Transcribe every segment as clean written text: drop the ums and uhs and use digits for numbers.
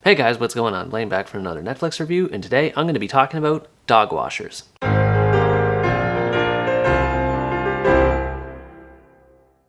Hey guys, what's going on? Laying back for another Netflix review, and today I'm going to be talking about Dogwashers.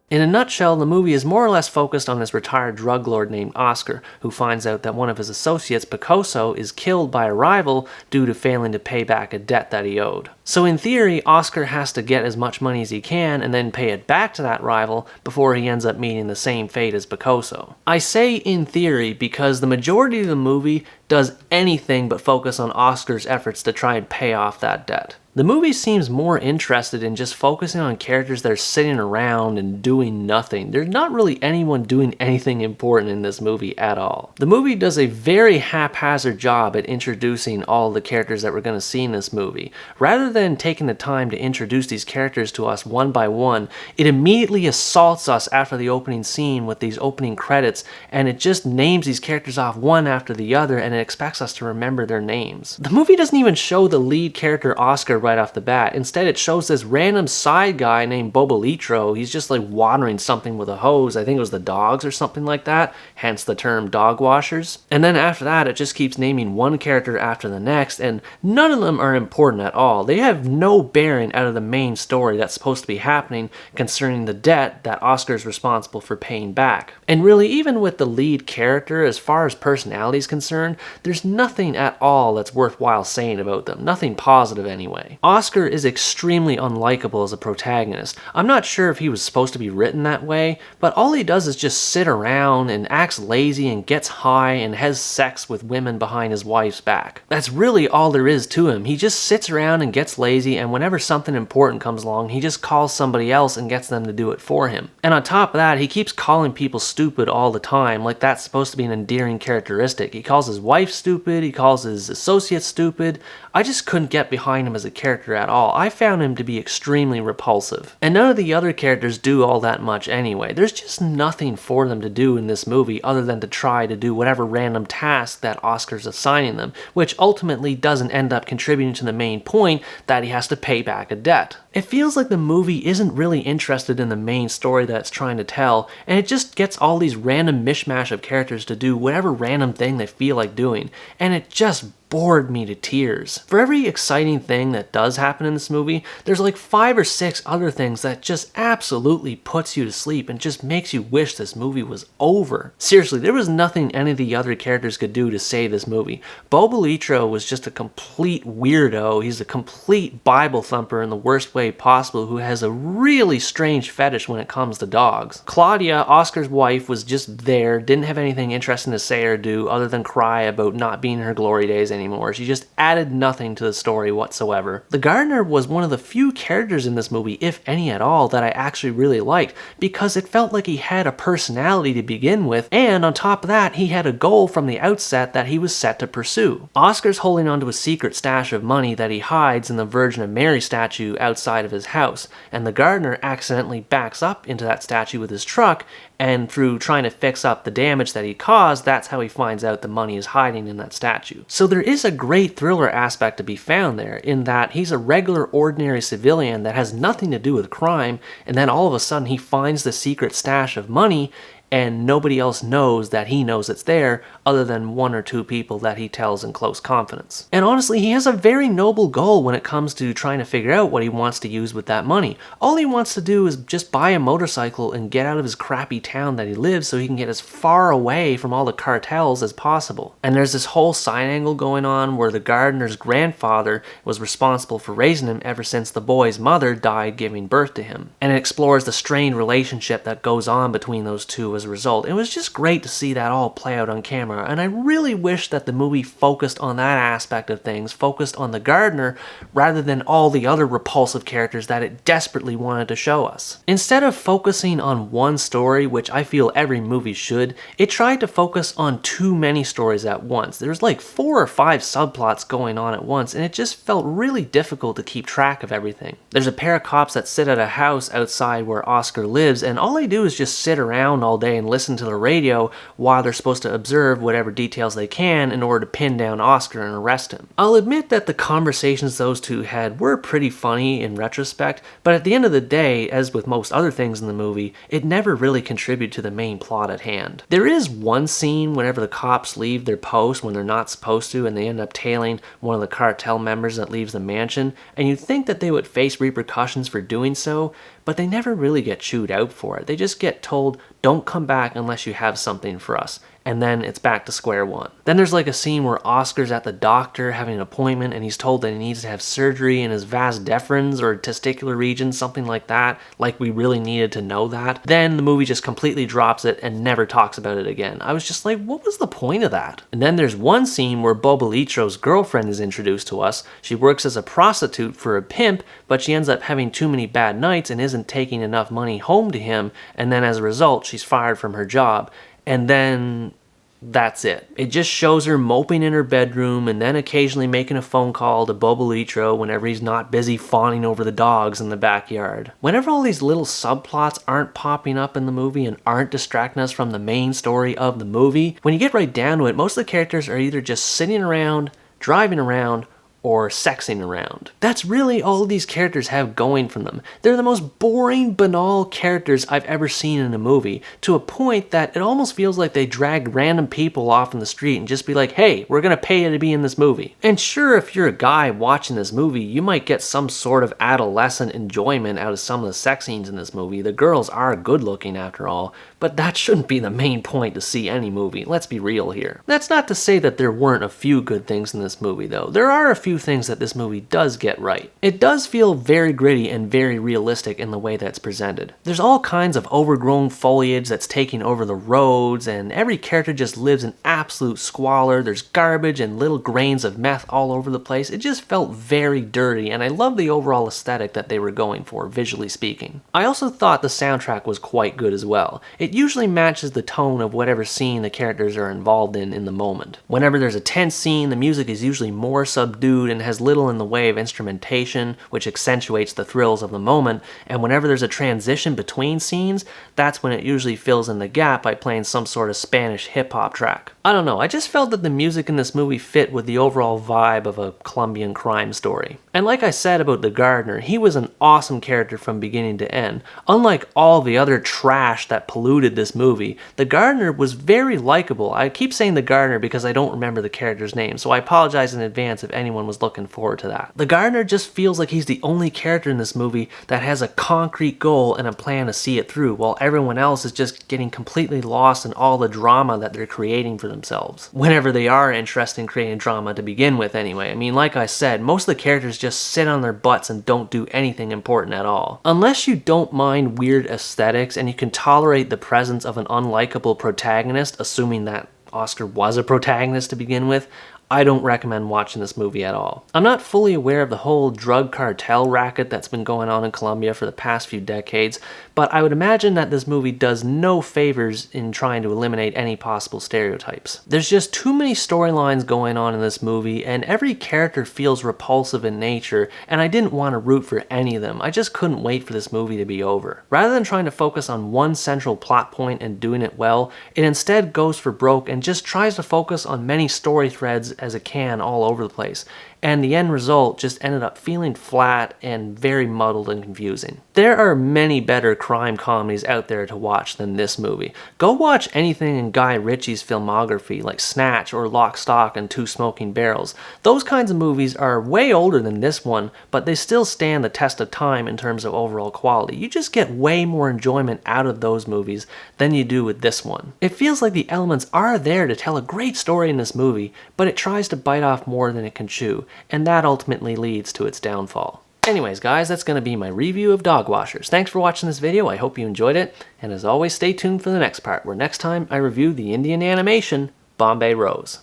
In a nutshell, the movie is more or less focused on this retired drug lord named Oscar, who finds out that one of his associates, Picoso, is killed by a rival due to failing to pay back a debt that he owed. So in theory, Oscar has to get as much money as he can and then pay it back to that rival before he ends up meeting the same fate as Picoso. I say in theory because the majority of the movie does anything but focus on Oscar's efforts to try and pay off that debt. The movie seems more interested in just focusing on characters that are sitting around and doing nothing. There's not really anyone doing anything important in this movie at all. The movie does a very haphazard job at introducing all the characters that we're going to see in this movie. Rather than taking the time to introduce these characters to us one by one, it immediately assaults us after the opening scene with these opening credits, and it just names these characters off one after the other, and it expects us to remember their names. The movie doesn't even show the lead character Oscar right off the bat. Instead, it shows this random side guy named Bobolitro. He's just like watering something with a hose. I think it was the dogs or something like that, hence the term Dogwashers. And then after that, it just keeps naming one character after the next, and none of them are important at all. They have no bearing out of the main story that's supposed to be happening concerning the debt that Oscar is responsible for paying back. And really, even with the lead character, as far as personality is concerned, there's nothing at all that's worthwhile saying about them. Nothing positive anyway. Oscar is extremely unlikable as a protagonist. I'm not sure if he was supposed to be written that way, but all he does is just sit around and acts lazy and gets high and has sex with women behind his wife's back. That's really all there is to him. He just sits around and gets lazy, and whenever something important comes along, he just calls somebody else and gets them to do it for him. And on top of that, he keeps calling people stupid all the time, like that's supposed to be an endearing characteristic. He calls his wife stupid, he calls his associates stupid. I just couldn't get behind him as a character at all. I found him to be extremely repulsive. And none of the other characters do all that much anyway. There's just nothing for them to do in this movie other than to try to do whatever random task that Oscar's assigning them, which ultimately doesn't end up contributing to the main point that he has to pay back a debt. It feels like the movie isn't really interested in the main story that it's trying to tell, and it just gets all these random mishmash of characters to do whatever random thing they feel like doing, and it just bored me to tears. For every exciting thing that does happen in this movie, there's like 5 or 6 other things that just absolutely puts you to sleep and just makes you wish this movie was over. Seriously, there was nothing any of the other characters could do to save this movie. Bobolitro was just a complete weirdo. He's a complete Bible thumper in the worst way possible who has a really strange fetish when it comes to dogs. Claudia, Oscar's wife, was just there, didn't have anything interesting to say or do other than cry about not being in her glory days anymore. She just added nothing to the story whatsoever. The gardener was one of the few characters in this movie, if any at all, that I actually really liked because it felt like he had a personality to begin with, and on top of that, he had a goal from the outset that he was set to pursue. Oscar's holding onto a secret stash of money that he hides in the Virgin of Mary statue outside of his house, and the gardener accidentally backs up into that statue with his truck, and through trying to fix up the damage that he caused, that's how he finds out the money is hiding in that statue. So there is a great thriller aspect to be found there, in that he's a regular ordinary civilian that has nothing to do with crime, and then all of a sudden he finds the secret stash of money, and nobody else knows that he knows it's there other than 1 or 2 people that he tells in close confidence. And honestly, he has a very noble goal when it comes to trying to figure out what he wants to use with that money. All he wants to do is just buy a motorcycle and get out of his crappy town that he lives so he can get as far away from all the cartels as possible. And there's this whole side angle going on where the gardener's grandfather was responsible for raising him ever since the boy's mother died giving birth to him. And it explores the strained relationship that goes on between those two as a result. It was just great to see that all play out on camera, and I really wish that the movie focused on that aspect of things, focused on the gardener rather than all the other repulsive characters that it desperately wanted to show us. Instead of focusing on one story, which I feel every movie should, it tried to focus on too many stories at once. There's like 4 or 5 subplots going on at once, and it just felt really difficult to keep track of everything. There's a pair of cops that sit at a house outside where Oscar lives, and all they do is just sit around all day day and listen to the radio while they're supposed to observe whatever details they can in order to pin down Oscar and arrest him. I'll admit that the conversations those two had were pretty funny in retrospect, but at the end of the day, as with most other things in the movie, it never really contributed to the main plot at hand. There is one scene whenever the cops leave their post when they're not supposed to and they end up tailing one of the cartel members that leaves the mansion, and you'd think that they would face repercussions for doing so, but they never really get chewed out for it. They just get told, don't come back unless you have something for us. And then it's back to square one. Then there's like a scene where Oscar's at the doctor having an appointment and he's told that he needs to have surgery in his vas deferens or testicular region, something like that, like we really needed to know that. Then the movie just completely drops it and never talks about it again. I was just like, what was the point of that? And then there's one scene where Bobolitro's girlfriend is introduced to us. She works as a prostitute for a pimp, but she ends up having too many bad nights and isn't taking enough money home to him, and then as a result, she's fired from her job. And then that's it. It just shows her moping in her bedroom and then occasionally making a phone call to Bobolitro whenever he's not busy fawning over the dogs in the backyard. Whenever all these little subplots aren't popping up in the movie and aren't distracting us from the main story of the movie, when you get right down to it, most of the characters are either just sitting around, driving around, or sexing around. That's really all these characters have going from them. They're the most boring, banal characters I've ever seen in a movie, to a point that it almost feels like they dragged random people off in the street and just be like, hey, we're gonna pay you to be in this movie. And sure, if you're a guy watching this movie, you might get some sort of adolescent enjoyment out of some of the sex scenes in this movie. The girls are good looking after all, but that shouldn't be the main point to see any movie. Let's be real here. That's not to say that there weren't a few good things in this movie though. There are a few things that this movie does get right. It does feel very gritty and very realistic in the way that's presented. There's all kinds of overgrown foliage that's taking over the roads, and every character just lives in absolute squalor. There's garbage and little grains of meth all over the place. It just felt very dirty, and I love the overall aesthetic that they were going for, visually speaking. I also thought the soundtrack was quite good as well. It usually matches the tone of whatever scene the characters are involved in the moment. Whenever there's a tense scene, the music is usually more subdued and has little in the way of instrumentation, which accentuates the thrills of the moment, and whenever there's a transition between scenes, that's when it usually fills in the gap by playing some sort of Spanish hip-hop track. I don't know, I just felt that the music in this movie fit with the overall vibe of a Colombian crime story. And like I said about the gardener, he was an awesome character from beginning to end. Unlike all the other trash that polluted this movie, the gardener was very likable. I keep saying the gardener because I don't remember the character's name, so I apologize in advance if anyone was looking forward to that. The gardener just feels like he's the only character in this movie that has a concrete goal and a plan to see it through, while everyone else is just getting completely lost in all the drama that they're creating for themselves. Whenever they are interested in creating drama to begin with anyway. I mean, like I said, most of the characters just sit on their butts and don't do anything important at all. Unless you don't mind weird aesthetics and you can tolerate the presence of an unlikable protagonist, assuming that Oscar was a protagonist to begin with, I don't recommend watching this movie at all. I'm not fully aware of the whole drug cartel racket that's been going on in Colombia for the past few decades, but I would imagine that this movie does no favors in trying to eliminate any possible stereotypes. There's just too many storylines going on in this movie, and every character feels repulsive in nature, and I didn't want to root for any of them. I just couldn't wait for this movie to be over. Rather than trying to focus on one central plot point and doing it well, it instead goes for broke and just tries to focus on many story threads as it can all over the place, and the end result just ended up feeling flat and very muddled and confusing. There are many better crime comedies out there to watch than this movie. Go watch anything in Guy Ritchie's filmography like Snatch or Lock, Stock and Two Smoking Barrels. Those kinds of movies are way older than this one, but they still stand the test of time in terms of overall quality. You just get way more enjoyment out of those movies than you do with this one. It feels like the elements are there to tell a great story in this movie, but it tries to bite off more than it can chew, and that ultimately leads to its downfall. Anyways guys, that's going to be my review of Dogwashers. Thanks for watching this video, I hope you enjoyed it, and as always stay tuned for the next part, where next time I review the Indian animation, Bombay Rose.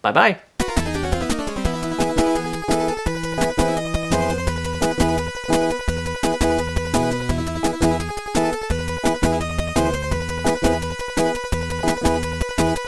Bye bye!